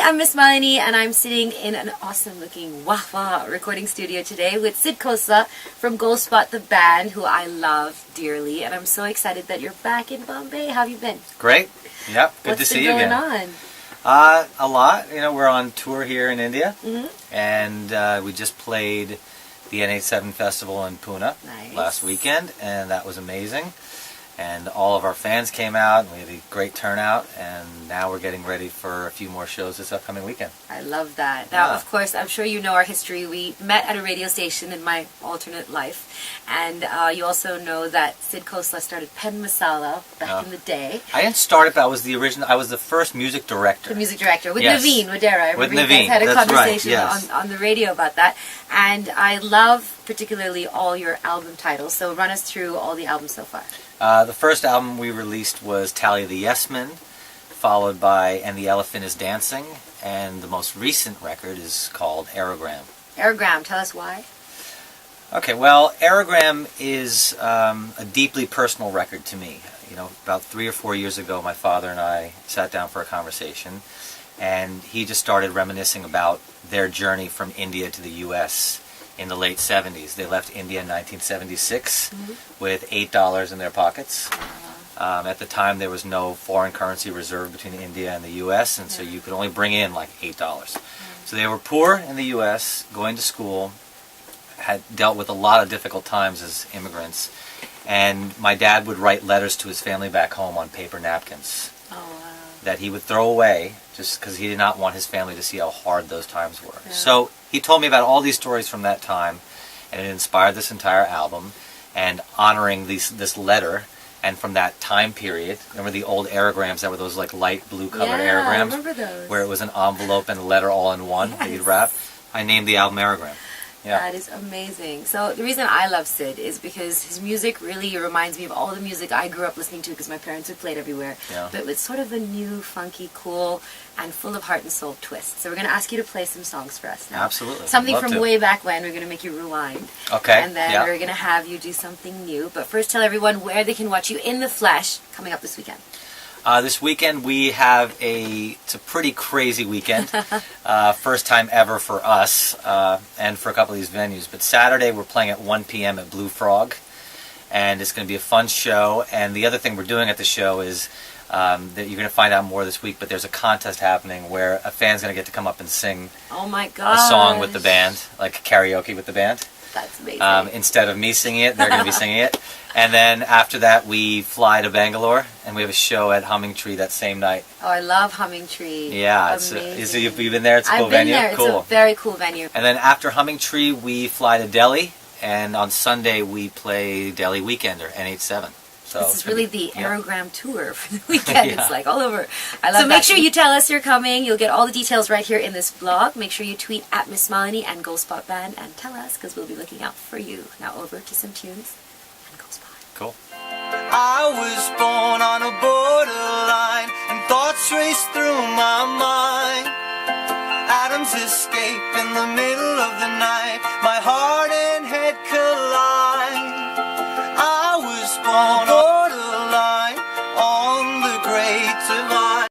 I'm MissMalini, and I'm sitting in an awesome-looking Wah recording studio today with Sid Khosla from Goldspot, the band, who I love dearly, and I'm so excited that you're back in Bombay. How have you been? Great. Yep. Good to see you again. What's been going on? A lot. You know, we're on tour here in India, and we just played the NH7 festival in Pune last weekend, and that was amazing. And all of our fans came out, and we had a great turnout, and now we're getting ready for a few more shows this upcoming weekend. I love that. Now, of course, I'm sure you know our history. We met at a radio station in my alternate life, and you also know that Sid Khosla started Pen Masala back in the day. I didn't start it, but I was the original. I was the first music director. The music director with Naveen Wadera. I remember Naveen. You guys had a conversation Right, on the radio about that, and I love particularly all your album titles. So run us through all the albums so far. The first album we released was Tally the Yes Men, followed by And the Elephant is Dancing, and the most recent record is called Aerogram. Aerogram, tell us why. Okay, well, Aerogram is a deeply personal record to me. You know, about 3 or 4 years ago, my father and I sat down for a conversation, and he just started reminiscing about their journey from India to the U.S. in the late 70s. They left India in 1976 with $8 in their pockets. At the time, there was no foreign currency reserve between India and the U.S., and so you could only bring in like $8. So they were poor in the U.S., going to school, had dealt with a lot of difficult times as immigrants, and my dad would write letters to his family back home on paper napkins that he would throw away just because he did not want his family to see how hard those times were. Yeah. So he told me about all these stories from that time, and it inspired this entire album, and honoring this letter, and from that time period. Remember the old aerograms that were those like light blue colored aerograms? I remember those. Where it was an envelope and a letter all in one that you'd wrap? I named the album Aerogram. Yeah. That is amazing. So the reason I love Sid is because his music really reminds me of all the music I grew up listening to because my parents would play it everywhere. Yeah. But with sort of a new, funky, cool, and full of heart and soul twist. So we're going to ask you to play some songs for us now. Absolutely. Something from way back when. We're going to make you rewind. Okay. And then we're going to have you do something new. But first tell everyone where they can watch you in the flesh coming up this weekend. This weekend we have it's a pretty crazy weekend. First time ever for us and for a couple of these venues. But Saturday we're playing at 1 p.m. at Blue Frog, and it's going to be a fun show. And the other thing we're doing at the show is that you're going to find out more this week, but there's a contest happening where a fan's going to get to come up and sing a song with the band, like karaoke with the band. That's amazing. Instead of me singing it, they're going to be singing it. And then after that, we fly to Bangalore, and we have a show at Humming Tree that same night. Oh, I love Humming Tree. Yeah. You've been there? It's a cool venue? I've been there. Cool. It's a very cool venue. And then after Humming Tree, we fly to Delhi, and on Sunday, we play Delhi Weekender, NH7. So this is really the Aerogram tour for the weekend. It's like all over. I love that. Make sure you tell us you're coming. You'll get all the details right here in this blog. Make sure you tweet at MissMalini and Goldspot Band and tell us because we'll be looking out for you. Now over to some tunes and Goldspot. Cool. I was born on a borderline and thoughts raced through my mind. Atoms escape in the middle of the night. My heart and head collide.